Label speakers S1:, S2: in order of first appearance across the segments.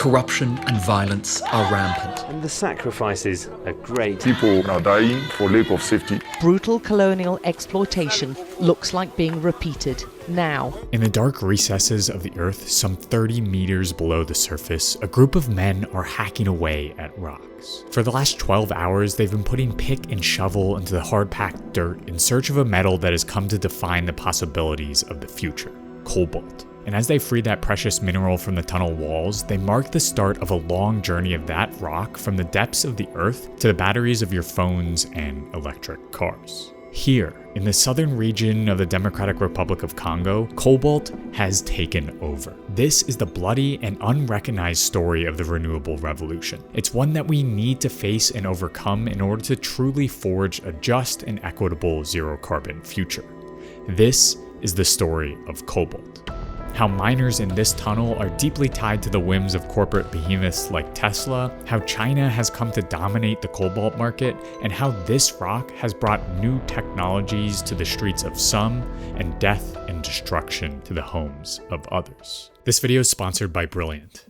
S1: corruption and violence are rampant.
S2: And the sacrifices are great.
S3: People are dying for lack of safety.
S4: Brutal colonial exploitation looks like being repeated now.
S5: In the dark recesses of the Earth, some 30 meters below the surface, a group of men are hacking away at rocks. For the last 12 hours, they've been putting pick and shovel into the hard-packed dirt in search of a metal that has come to define the possibilities of the future: cobalt. And as they free that precious mineral from the tunnel walls, they mark the start of a long journey of that rock from the depths of the Earth to the batteries of your phones and electric cars. Here, in the southern region of the Democratic Republic of Congo, cobalt has taken over. This is the bloody and unrecognized story of the renewable revolution. It's one that we need to face and overcome in order to truly forge a just and equitable zero-carbon future. This is the story of cobalt. How miners in this tunnel are deeply tied to the whims of corporate behemoths like Tesla, how China has come to dominate the cobalt market, and how this rock has brought new technologies to the streets of some, and death and destruction to the homes of others. This video is sponsored by Brilliant.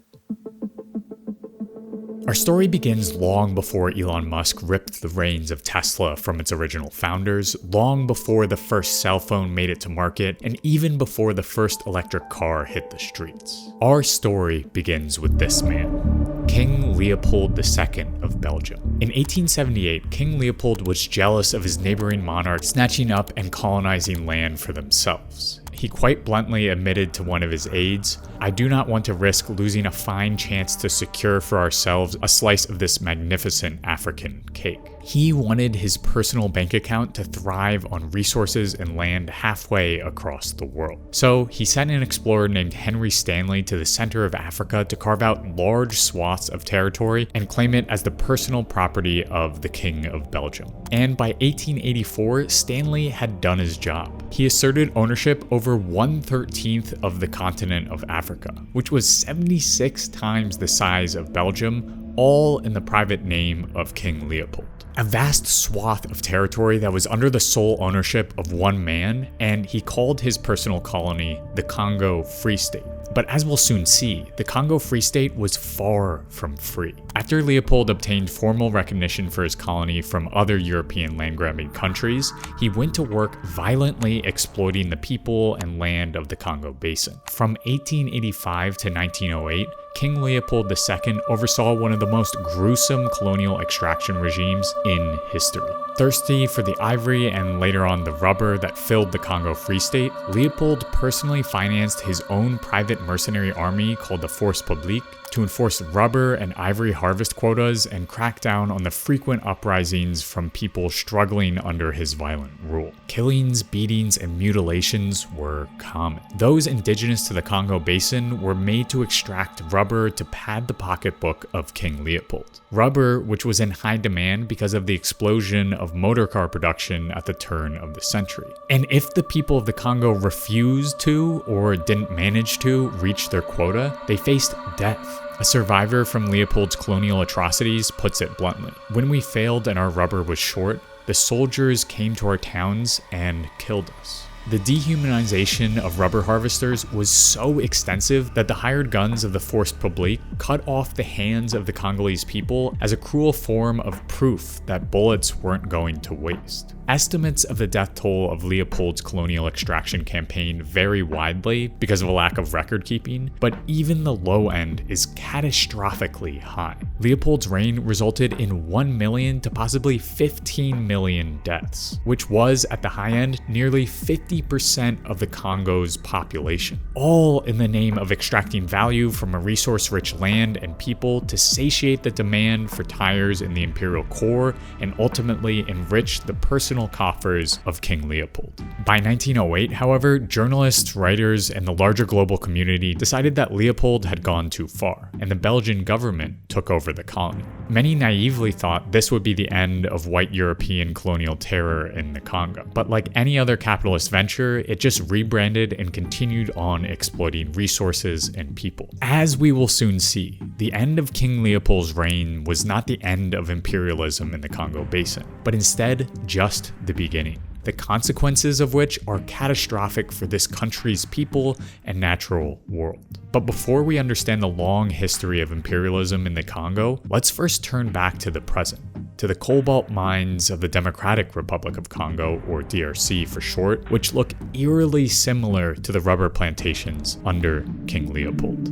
S5: Our story begins long before Elon Musk ripped the reins of Tesla from its original founders, long before the first cell phone made it to market, and even before the first electric car hit the streets. Our story begins with this man, King Leopold II of Belgium. In 1878, King Leopold was jealous of his neighboring monarchs snatching up and colonizing land for themselves. He quite bluntly admitted to one of his aides, "I do not want to risk losing a fine chance to secure for ourselves a slice of this magnificent African cake." He wanted his personal bank account to thrive on resources and land halfway across the world. So he sent an explorer named Henry Stanley to the center of Africa to carve out large swaths of territory and claim it as the personal property of the King of Belgium. And by 1884, Stanley had done his job. He asserted ownership over 1/13 of the continent of Africa, which was 76 times the size of Belgium, all in the private name of King Leopold. A vast swath of territory that was under the sole ownership of one man, and he called his personal colony the Congo Free State. But as we'll soon see, the Congo Free State was far from free. After Leopold obtained formal recognition for his colony from other European land-grabbing countries, he went to work violently exploiting the people and land of the Congo Basin. From 1885 to 1908, King Leopold II oversaw one of the most gruesome colonial extraction regimes in history. Thirsty for the ivory and later on the rubber that filled the Congo Free State, Leopold personally financed his own private mercenary army called the Force Publique to enforce rubber and ivory harvest quotas and crack down on the frequent uprisings from people struggling under his violent rule. Killings, beatings, and mutilations were common. Those indigenous to the Congo Basin were made to extract rubber to pad the pocketbook of King Leopold. Rubber, which was in high demand because of the explosion of motorcar production at the turn of the century. And if the people of the Congo refused to or didn't manage to reach their quota, they faced death. A survivor from Leopold's colonial atrocities puts it bluntly: "When we failed and our rubber was short, the soldiers came to our towns and killed us." The dehumanization of rubber harvesters was so extensive that the hired guns of the Force Publique cut off the hands of the Congolese people as a cruel form of proof that bullets weren't going to waste. Estimates of the death toll of Leopold's colonial extraction campaign vary widely because of a lack of record keeping, but even the low end is catastrophically high. Leopold's reign resulted in 1 million to possibly 15 million deaths, which was, at the high end, nearly 50% of the Congo's population, all in the name of extracting value from a resource-rich land and people to satiate the demand for tires in the imperial core and ultimately enrich the personal coffers of King Leopold. By 1908, however, journalists, writers, and the larger global community decided that Leopold had gone too far, and the Belgian government took over the colony. Many naively thought this would be the end of white European colonial terror in the Congo, but like any other capitalist venture, it just rebranded and continued on exploiting resources and people. As we will soon see, the end of King Leopold's reign was not the end of imperialism in the Congo Basin, but instead just the beginning. the consequences of which are catastrophic for this country's people and natural world. But before we understand the long history of imperialism in the Congo, let's first turn back to the present, to the cobalt mines of the Democratic Republic of Congo, or DRC for short, which look eerily similar to the rubber plantations under King Leopold.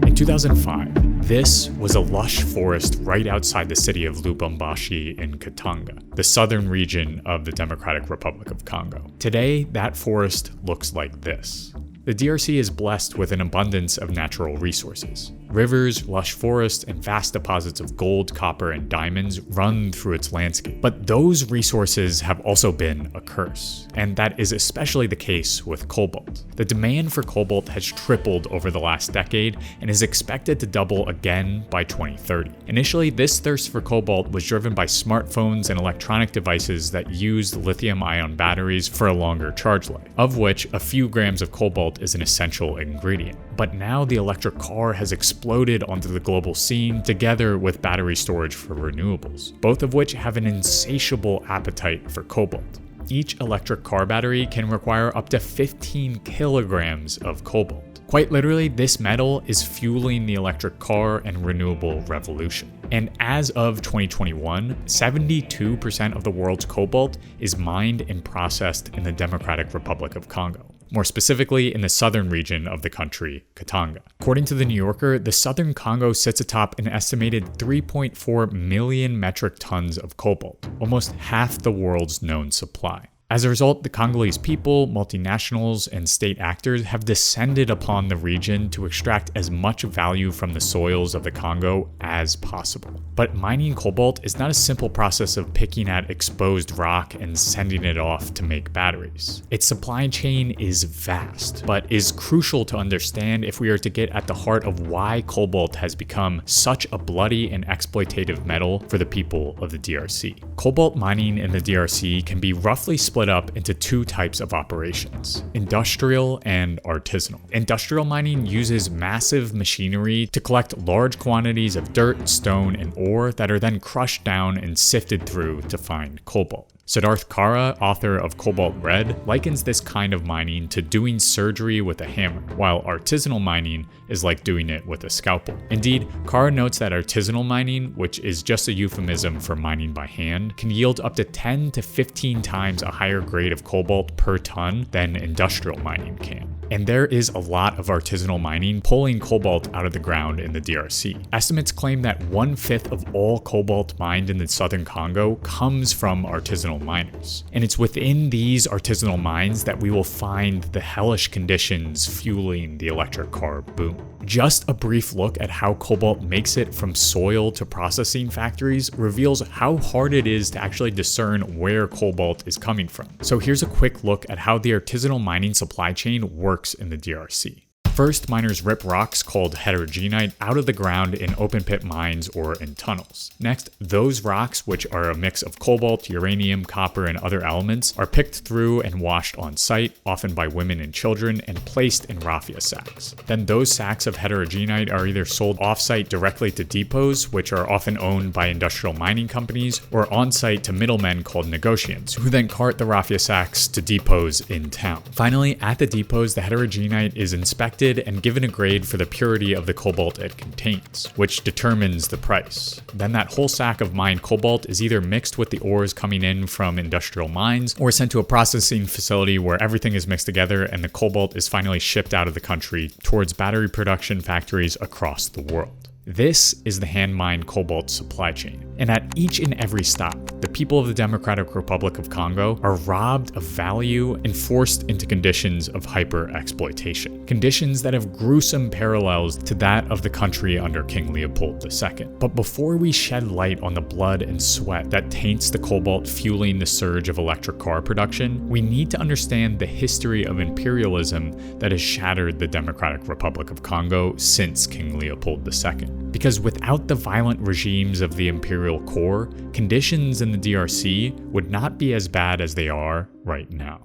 S5: In 2005, this was a lush forest right outside the city of Lubumbashi in Katanga, the southern region of the Democratic Republic of Congo. Today, that forest looks like this. The DRC is blessed with an abundance of natural resources. Rivers, lush forests, and vast deposits of gold, copper, and diamonds run through its landscape. But those resources have also been a curse, and that is especially the case with cobalt. The demand for cobalt has tripled over the last decade and is expected to double again by 2030. Initially, this thirst for cobalt was driven by smartphones and electronic devices that used lithium-ion batteries for a longer charge life, of which a few grams of cobalt is an essential ingredient. But now the electric car has exploded onto the global scene together with battery storage for renewables, both of which have an insatiable appetite for cobalt. Each electric car battery can require up to 15 kilograms of cobalt. Quite literally, this metal is fueling the electric car and renewable revolution. And as of 2021, 72% of the world's cobalt is mined and processed in the Democratic Republic of Congo. More specifically, in the southern region of the country, Katanga. According to The New Yorker, the southern Congo sits atop an estimated 3.4 million metric tons of cobalt, almost half the world's known supply. As a result, the Congolese people, multinationals, and state actors have descended upon the region to extract as much value from the soils of the Congo as possible. But mining cobalt is not a simple process of picking at exposed rock and sending it off to make batteries. Its supply chain is vast, but is crucial to understand if we are to get at the heart of why cobalt has become such a bloody and exploitative metal for the people of the DRC. Cobalt mining in the DRC can be roughly split up into two types of operations: industrial and artisanal. Industrial mining uses massive machinery to collect large quantities of dirt, stone, and ore that are then crushed down and sifted through to find cobalt. Siddharth Kara, author of Cobalt Red, likens this kind of mining to doing surgery with a hammer, while artisanal mining is like doing it with a scalpel. Indeed, Kara notes that artisanal mining, which is just a euphemism for mining by hand, can yield up to 10 to 15 times a higher grade of cobalt per ton than industrial mining can. And there is a lot of artisanal mining pulling cobalt out of the ground in the DRC. Estimates claim that 1/5 of all cobalt mined in the southern Congo comes from artisanal miners. And it's within these artisanal mines that we will find the hellish conditions fueling the electric car boom. Just a brief look at how cobalt makes it from soil to processing factories reveals how hard it is to actually discern where cobalt is coming from. So here's a quick look at how the artisanal mining supply chain works in the DRC. First, miners rip rocks called heterogenite out of the ground in open pit mines or in tunnels. Next, those rocks, which are a mix of cobalt, uranium, copper, and other elements, are picked through and washed on site, often by women and children, and placed in raffia sacks. Then those sacks of heterogenite are either sold off-site directly to depots, which are often owned by industrial mining companies, or on-site to middlemen called negotiants, who then cart the raffia sacks to depots in town. Finally, at the depots, the heterogenite is inspected and given a grade for the purity of the cobalt it contains, which determines the price. Then that whole sack of mined cobalt is either mixed with the ores coming in from industrial mines or sent to a processing facility where everything is mixed together and the cobalt is finally shipped out of the country towards battery production factories across the world. This is the hand-mined cobalt supply chain. And at each and every stop, the people of the Democratic Republic of Congo are robbed of value and forced into conditions of hyper-exploitation. Conditions that have gruesome parallels to that of the country under King Leopold II. But before we shed light on the blood and sweat that taints the cobalt fueling the surge of electric car production, we need to understand the history of imperialism that has shattered the Democratic Republic of Congo since King Leopold II. Because without the violent regimes of the imperial core, conditions in the DRC would not be as bad as they are right now.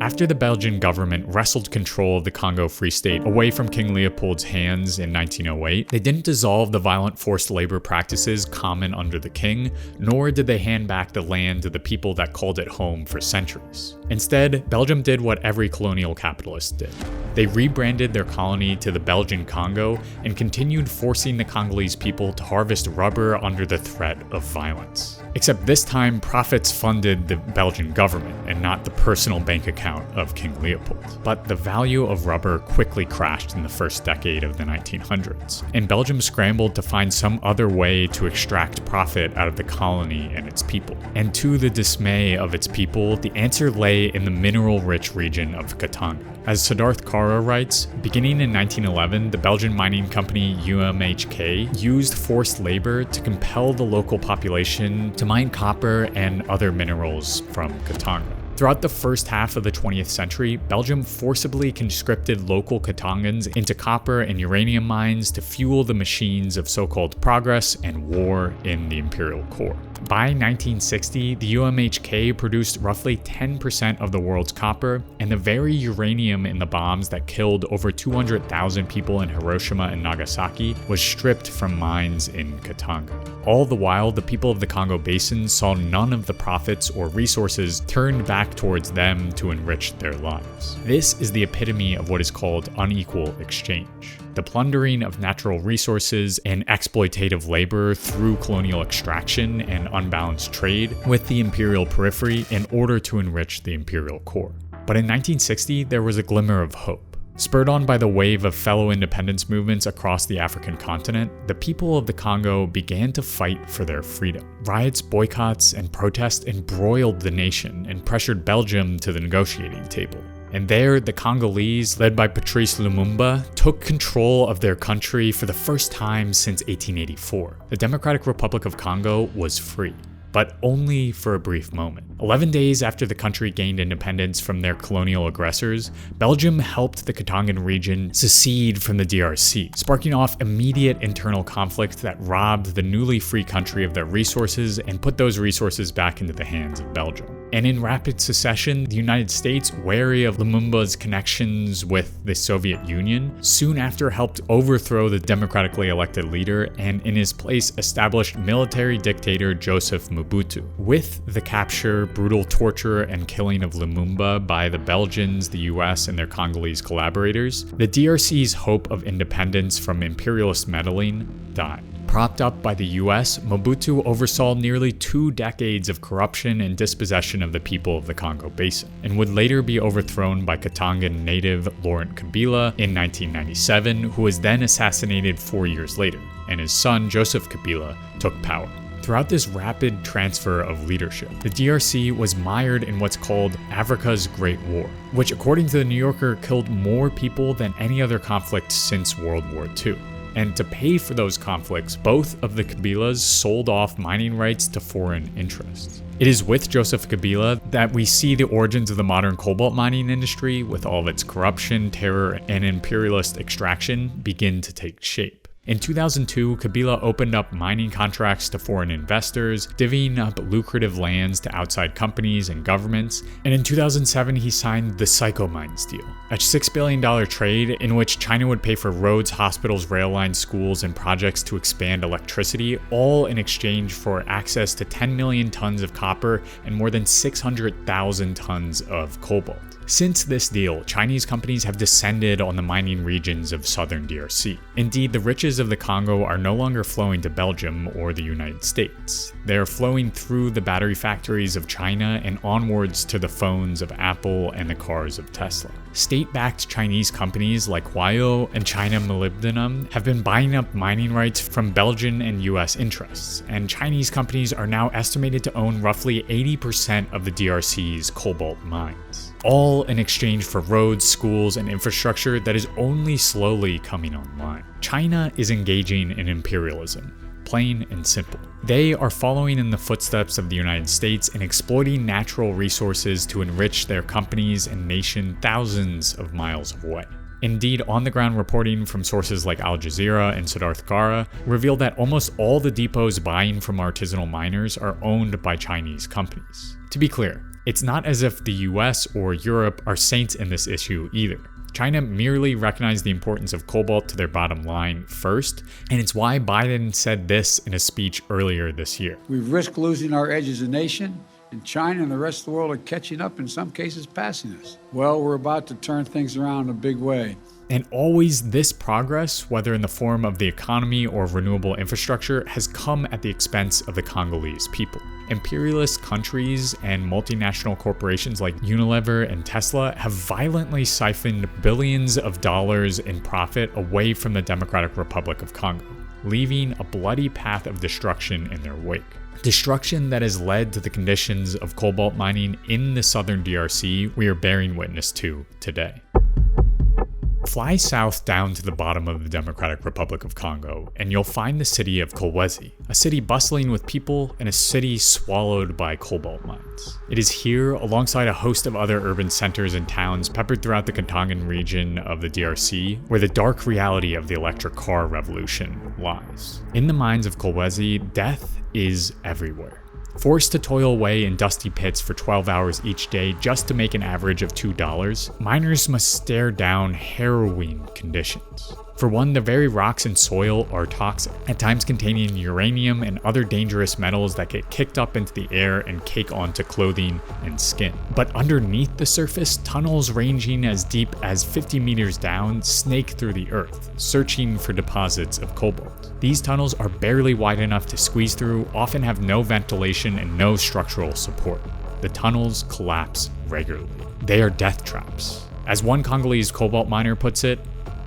S5: After the Belgian government wrestled control of the Congo Free State away from King Leopold's hands in 1908, they didn't dissolve the violent forced labor practices common under the king, nor did they hand back the land to the people that called it home for centuries. Instead, Belgium did what every colonial capitalist did. They rebranded their colony to the Belgian Congo and continued forcing the Congolese people to harvest rubber under the threat of violence. Except this time, profits funded the Belgian government and not the personal bank account of King Leopold. But the value of rubber quickly crashed in the first decade of the 1900s, and Belgium scrambled to find some other way to extract profit out of the colony and its people. And to the dismay of its people, the answer lay in the mineral-rich region of Katanga. As Siddharth Kara writes, beginning in 1911, the Belgian mining company UMHK used forced labor to compel the local population to mine copper and other minerals from Katanga. Throughout the first half of the 20th century, Belgium forcibly conscripted local Katangans into copper and uranium mines to fuel the machines of so-called progress and war in the imperial core. By 1960, the UMHK produced roughly 10% of the world's copper, and the very uranium in the bombs that killed over 200,000 people in Hiroshima and Nagasaki was stripped from mines in Katanga. All the while, the people of the Congo Basin saw none of the profits or resources turned back towards them to enrich their lives. This is the epitome of what is called unequal exchange. The plundering of natural resources and exploitative labor through colonial extraction and unbalanced trade with the imperial periphery in order to enrich the imperial core. But in 1960, there was a glimmer of hope. Spurred on by the wave of fellow independence movements across the African continent, the people of the Congo began to fight for their freedom. Riots, boycotts, and protests embroiled the nation and pressured Belgium to the negotiating table. And there, the Congolese, led by Patrice Lumumba, took control of their country for the first time since 1884. The Democratic Republic of Congo was free, but only for a brief moment. 11 days after the country gained independence from their colonial aggressors, Belgium helped the Katangan region secede from the DRC, sparking off immediate internal conflict that robbed the newly free country of their resources and put those resources back into the hands of Belgium. And in rapid succession, the United States, wary of Lumumba's connections with the Soviet Union, soon after helped overthrow the democratically elected leader and in his place established military dictator Joseph Mobutu. With the capture, brutal torture, and killing of Lumumba by the Belgians, the US, and their Congolese collaborators, the DRC's hope of independence from imperialist meddling died. Propped up by the US, Mobutu oversaw nearly 2 decades of corruption and dispossession of the people of the Congo Basin, and would later be overthrown by Katangan native Laurent Kabila in 1997, who was then assassinated 4 years later, and his son Joseph Kabila took power. Throughout this rapid transfer of leadership, the DRC was mired in what's called Africa's Great War, which according to the New Yorker killed more people than any other conflict since World War II. And to pay for those conflicts, both of the Kabilas sold off mining rights to foreign interests. It is with Joseph Kabila that we see the origins of the modern cobalt mining industry, with all of its corruption, terror, and imperialist extraction, begin to take shape. In 2002, Kabila opened up mining contracts to foreign investors, divvying up lucrative lands to outside companies and governments, and in 2007 he signed the Psycho Mines deal, a $6 billion trade in which China would pay for roads, hospitals, rail lines, schools, and projects to expand electricity, all in exchange for access to 10 million tons of copper and more than 600,000 tons of cobalt. Since this deal, Chinese companies have descended on the mining regions of southern DRC. Indeed, the riches of the Congo are no longer flowing to Belgium or the United States. They are flowing through the battery factories of China and onwards to the phones of Apple and the cars of Tesla. State-backed Chinese companies like Huayou and China Molybdenum have been buying up mining rights from Belgian and US interests, and Chinese companies are now estimated to own roughly 80% of the DRC's cobalt mines, all in exchange for roads, schools, and infrastructure that is only slowly coming online. China is engaging in imperialism. Plain and simple. They are following in the footsteps of the United States and exploiting natural resources to enrich their companies and nation thousands of miles away. Indeed, on-the-ground reporting from sources like Al Jazeera and Siddharth Kara revealed that almost all the depots buying from artisanal miners are owned by Chinese companies. To be clear, It's not as if the US or Europe are saints in this issue either. China merely recognized the importance of cobalt to their bottom line first, and it's why Biden said this in a speech earlier this year.
S6: We've risked losing our edge as a nation, and China and the rest of the world are catching up, in some cases passing us. Well, we're about to turn things around in a big way.
S5: And always this progress, whether in the form of the economy or renewable infrastructure, has come at the expense of the Congolese people. Imperialist countries and multinational corporations like Unilever and Tesla have violently siphoned billions of dollars in profit away from the Democratic Republic of Congo, leaving a bloody path of destruction in their wake. Destruction that has led to the conditions of cobalt mining in the southern DRC we are bearing witness to today. Fly south down to the bottom of the Democratic Republic of Congo, and you'll find the city of Kolwezi, a city bustling with people and a city swallowed by cobalt mines. It is here, alongside a host of other urban centers and towns peppered throughout the Katongan region of the DRC, where the dark reality of the electric car revolution lies. In the mines of Kolwezi, death is everywhere. Forced to toil away in dusty pits for 12 hours each day just to make an average of $2, miners must stare down harrowing conditions. For one, the very rocks and soil are toxic, at times containing uranium and other dangerous metals that get kicked up into the air and cake onto clothing and skin. But underneath the surface, tunnels ranging as deep as 50 meters down snake through the earth, searching for deposits of cobalt. These tunnels are barely wide enough to squeeze through, often have no ventilation and no structural support. The tunnels collapse regularly. They are death traps. As one Congolese cobalt miner puts it,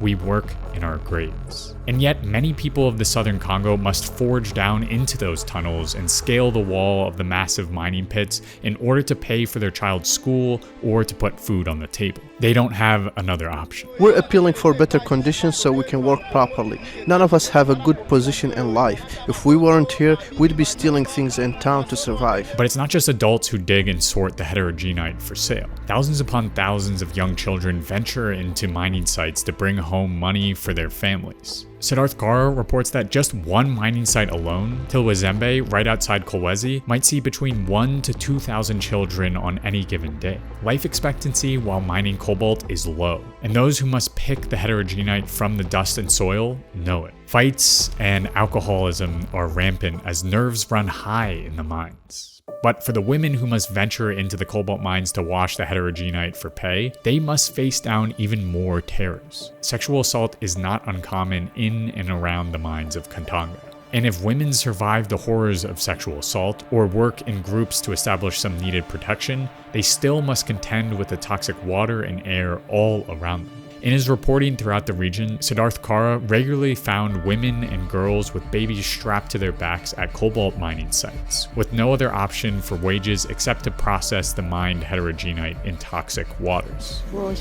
S5: we work in our graves. And yet, many people of the southern Congo must forge down into those tunnels and scale the wall of the massive mining pits in order to pay for their child's school or to put food on the table. They don't have another option.
S7: We're appealing for better conditions so we can work properly. None of us have a good position in life. If we weren't here, we'd be stealing things in town to survive.
S5: But it's not just adults who dig and sort the heterogenite for sale. Thousands upon thousands of young children venture into mining sites to bring home money for their families. Siddharth Kaur reports that just one mining site alone, Tilwezembe, right outside Kolwezi, might see between 1,000 to 2,000 children on any given day. Life expectancy while mining cobalt is low, and those who must pick the heterogenite from the dust and soil know it. Fights and alcoholism are rampant as nerves run high in the mines. But for the women who must venture into the cobalt mines to wash the heterogenite for pay, they must face down even more terrors. Sexual assault is not uncommon in and around the mines of Katanga. And if women survive the horrors of sexual assault or work in groups to establish some needed protection, they still must contend with the toxic water and air all around them. In his reporting throughout the region, Siddharth Kaur regularly found women and girls with babies strapped to their backs at cobalt mining sites, with no other option for wages except to process the mined heterogenite in toxic waters. One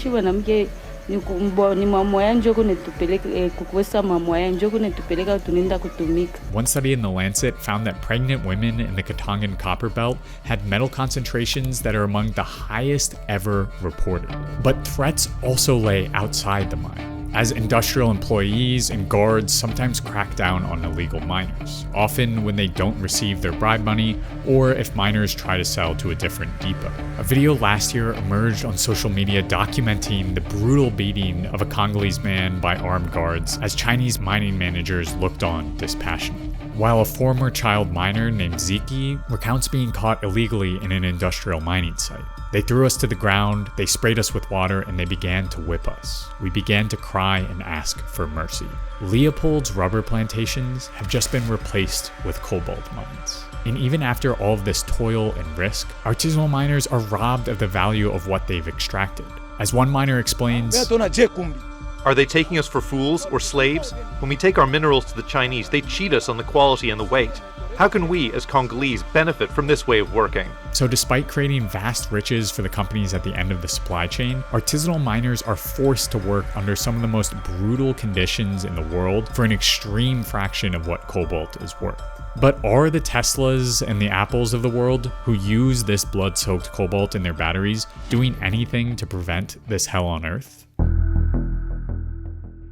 S5: study in The Lancet found that pregnant women in the Katongan copper belt had metal concentrations that are among the highest ever reported. But threats also lay outside the mine, as industrial employees and guards sometimes crack down on illegal miners, often when they don't receive their bribe money or if miners try to sell to a different depot. A video last year emerged on social media documenting the brutal beating of a Congolese man by armed guards as Chinese mining managers looked on dispassionately. While a former child miner named Ziki recounts being caught illegally in an industrial mining site. They threw us to the ground, they sprayed us with water, and they began to whip us. We began to cry and ask for mercy. Leopold's rubber plantations have just been replaced with cobalt mines. And even after all of this toil and risk, artisanal miners are robbed of the value of what they've extracted. As one miner explains,
S8: are they taking us for fools or slaves? When we take our minerals to the Chinese, they cheat us on the quality and the weight. How can we, as Congolese, benefit from this way of working?
S5: So despite creating vast riches for the companies at the end of the supply chain, artisanal miners are forced to work under some of the most brutal conditions in the world for an extreme fraction of what cobalt is worth. But are the Teslas and the Apples of the world, who use this blood-soaked cobalt in their batteries, doing anything to prevent this hell on earth?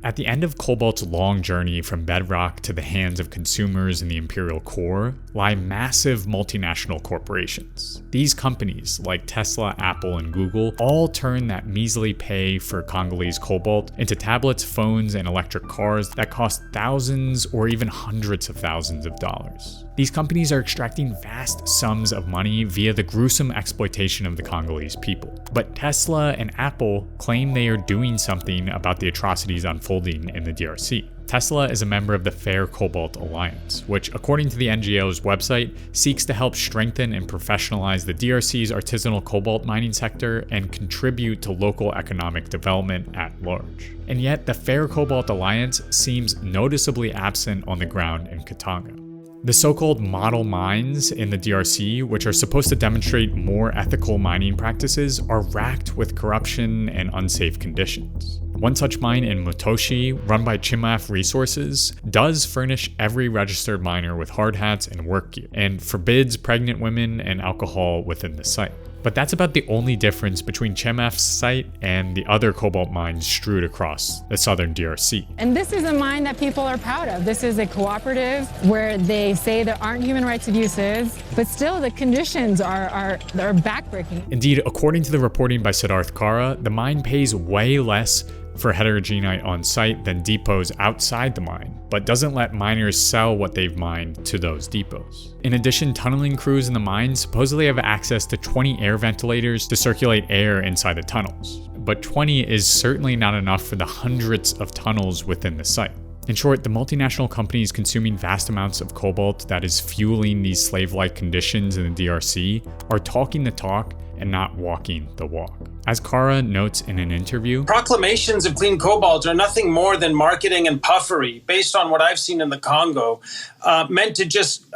S5: At the end of Cobalt's long journey from bedrock to the hands of consumers in the imperial core lie massive multinational corporations. These companies, like Tesla, Apple, and Google, all turn that measly pay for Congolese cobalt into tablets, phones, and electric cars that cost thousands or even hundreds of thousands of dollars. These companies are extracting vast sums of money via the gruesome exploitation of the Congolese people. But Tesla and Apple claim they are doing something about the atrocities unfolding in the DRC. Tesla is a member of the Fair Cobalt Alliance, which, according to the NGO's website, seeks to help strengthen and professionalize the DRC's artisanal cobalt mining sector and contribute to local economic development at large. And yet, the Fair Cobalt Alliance seems noticeably absent on the ground in Katanga. The so-called model mines in the DRC, which are supposed to demonstrate more ethical mining practices, are racked with corruption and unsafe conditions. One such mine in Mutoshi, run by Chimaf Resources, does furnish every registered miner with hard hats and work gear, and forbids pregnant women and alcohol within the site. But that's about the only difference between Chemaf's site and the other cobalt mines strewed across the southern DRC.
S9: And this is a mine that people are proud of. This is a cooperative where they say there aren't human rights abuses, but still the conditions are backbreaking.
S5: Indeed, according to the reporting by Siddharth Kara, the mine pays way less for heterogenite on site than depots outside the mine, but doesn't let miners sell what they've mined to those depots. In addition, tunneling crews in the mine supposedly have access to 20 air ventilators to circulate air inside the tunnels, but 20 is certainly not enough for the hundreds of tunnels within the site. In short, the multinational companies consuming vast amounts of cobalt that is fueling these slave-like conditions in the DRC are talking the talk and not walking the walk. As Kara notes in an interview,
S10: proclamations of clean cobalt are nothing more than marketing and puffery, based on what I've seen in the Congo, meant to just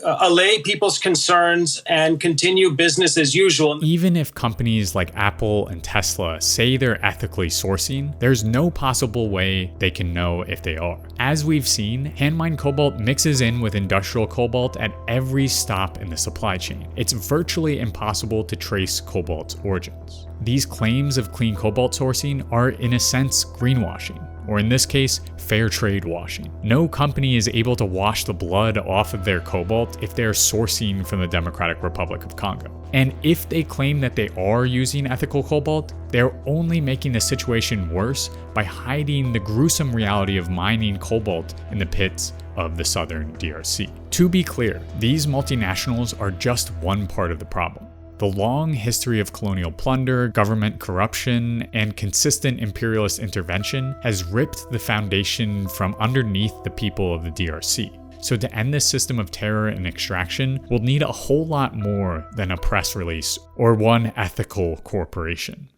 S10: allay people's concerns and continue business as usual.
S5: Even if companies like Apple and Tesla say they're ethically sourcing, there's no possible way they can know if they are. As we've seen, hand-mined cobalt mixes in with industrial cobalt at every stop in the supply chain. It's virtually impossible to trace cobalt's origins. These claims of clean cobalt sourcing are, in a sense, greenwashing, or in this case, fair trade washing. No company is able to wash the blood off of their cobalt if they're sourcing from the Democratic Republic of Congo. And if they claim that they are using ethical cobalt, they're only making the situation worse by hiding the gruesome reality of mining cobalt in the pits of the southern DRC. To be clear, these multinationals are just one part of the problem. The long history of colonial plunder, government corruption, and consistent imperialist intervention has ripped the foundation from underneath the people of the DRC. So to end this system of terror and extraction, we'll need a whole lot more than a press release or one ethical corporation.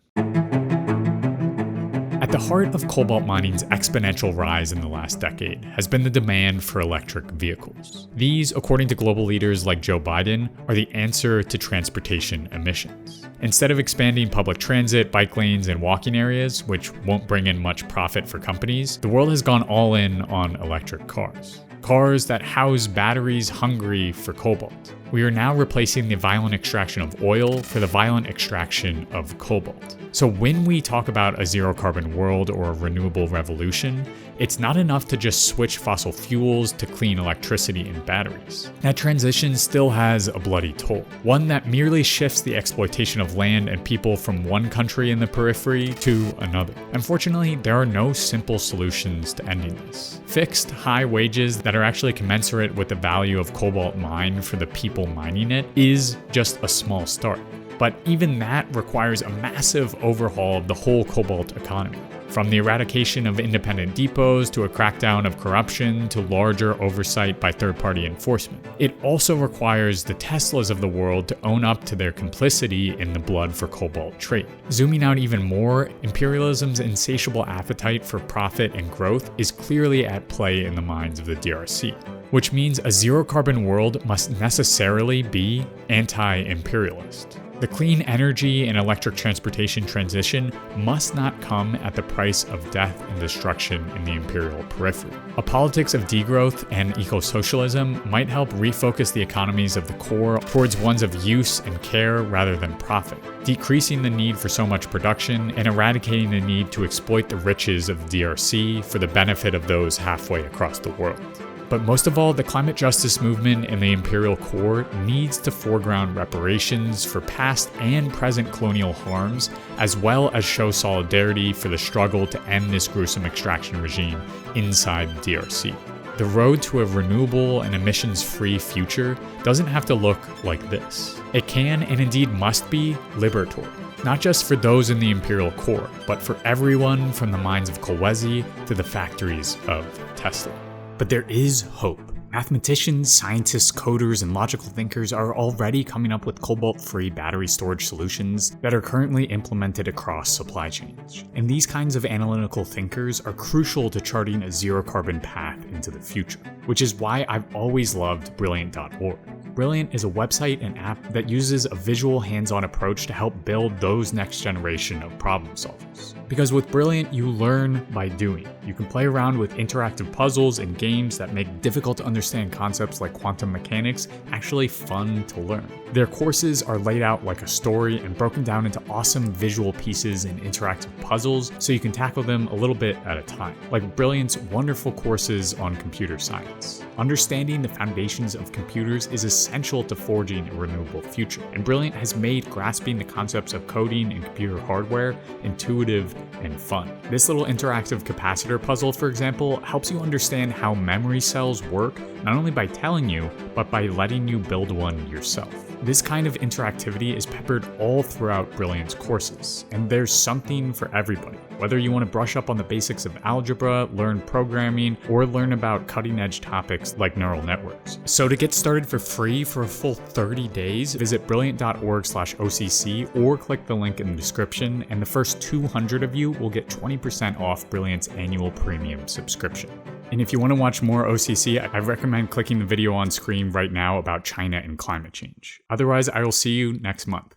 S5: At the heart of cobalt mining's exponential rise in the last decade has been the demand for electric vehicles. These, according to global leaders like Joe Biden, are the answer to transportation emissions. Instead of expanding public transit, bike lanes, and walking areas, which won't bring in much profit for companies, the world has gone all in on electric cars. Cars that house batteries hungry for cobalt. We are now replacing the violent extraction of oil for the violent extraction of cobalt. So when we talk about a zero-carbon world or a renewable revolution, it's not enough to just switch fossil fuels to clean electricity and batteries. That transition still has a bloody toll, one that merely shifts the exploitation of land and people from one country in the periphery to another. Unfortunately, there are no simple solutions to ending this. Fixed, high wages that are actually commensurate with the value of cobalt mined for the people mining it is just a small start. But even that requires a massive overhaul of the whole cobalt economy. From the eradication of independent depots to a crackdown of corruption to larger oversight by third-party enforcement. It also requires the Teslas of the world to own up to their complicity in the blood for cobalt trade. Zooming out even more, imperialism's insatiable appetite for profit and growth is clearly at play in the minds of the DRC, which means a zero-carbon world must necessarily be anti-imperialist. The clean energy and electric transportation transition must not come at the price of death and destruction in the imperial periphery. A politics of degrowth and eco-socialism might help refocus the economies of the core towards ones of use and care rather than profit, decreasing the need for so much production and eradicating the need to exploit the riches of DRC for the benefit of those halfway across the world. But most of all, the climate justice movement and the imperial core needs to foreground reparations for past and present colonial harms, as well as show solidarity for the struggle to end this gruesome extraction regime inside the DRC. The road to a renewable and emissions-free future doesn't have to look like this. It can, and indeed must be, liberatory. Not just for those in the imperial core, but for everyone from the mines of Kolwezi to the factories of Tesla. But there is hope. Mathematicians, scientists, coders, and logical thinkers are already coming up with cobalt-free battery storage solutions that are currently implemented across supply chains. And these kinds of analytical thinkers are crucial to charting a zero-carbon path into the future, which is why I've always loved Brilliant.org. Brilliant is a website and app that uses a visual, hands-on approach to help build those next generation of problem solvers. Because with Brilliant, you learn by doing. You can play around with interactive puzzles and games that make difficult to understand concepts like quantum mechanics actually fun to learn. Their courses are laid out like a story and broken down into awesome visual pieces and interactive puzzles, so you can tackle them a little bit at a time, like Brilliant's wonderful courses on computer science. Understanding the foundations of computers is essential to forging a renewable future, and Brilliant has made grasping the concepts of coding and computer hardware intuitive and fun. This little interactive capacitor puzzle, for example, helps you understand how memory cells work, not only by telling you, but by letting you build one yourself. This kind of interactivity is peppered all throughout Brilliant's courses, and there's something for everybody. Whether you want to brush up on the basics of algebra, learn programming, or learn about cutting-edge topics like neural networks. So to get started for free for a full 30 days, visit brilliant.org/OCC or click the link in the description, and the first 200 of you will get 20% off Brilliant's annual premium subscription. And if you want to watch more OCC, I recommend clicking the video on screen right now about China and climate change. Otherwise, I will see you next month.